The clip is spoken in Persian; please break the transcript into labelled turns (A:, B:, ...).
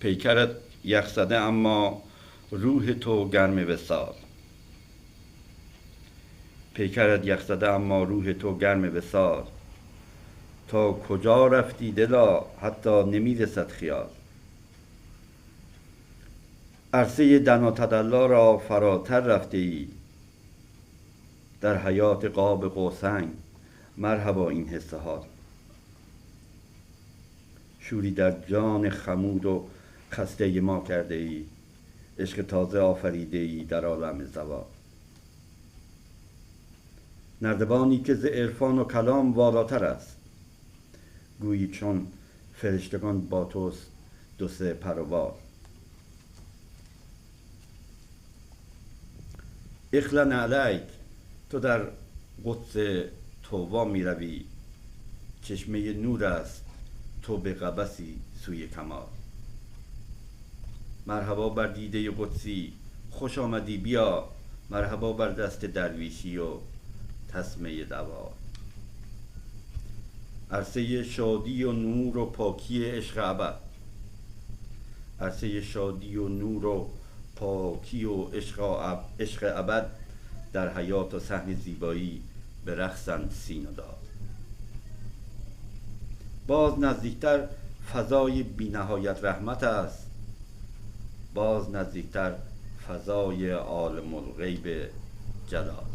A: پیکرت یخ زده اما روح تو گرم وصال. پیکرت یخ زده اما روح تو گرم وصال. تا کجا رفتی دلا حتی نمی رسد خیال. عرصه دنا تدلی را فراتر رفته ای. در حیات قاب قوسین مرحبا این حس حال. شوری در جان خمود و خسته ما کرده ای. عشق تازه آفریده ای در عالم زوال. نردبانی که ز عرفان و کلام والاتر است. گویی چون فرشتگان با توست دو سه پر و بال. اخلن علیک، تو در قدس طوبی می روی. چشمه نور است تو به قبسی سوی کمال. مرحبا بر دیده قدسی خوش آمدی بیا. مرحبا بر دست درویشی و تسمه دوال. عرصه شادی و نور و پاکی عشق ابد. عرصه شادی و نور و پاکی و عشق ابد. در حیات و صحن زیبایی به رقصند سین و دال. باز نزدیکتر فضای بی نهایت رحمت است. باز نزدیکتر فضای عالم الغیب جلال.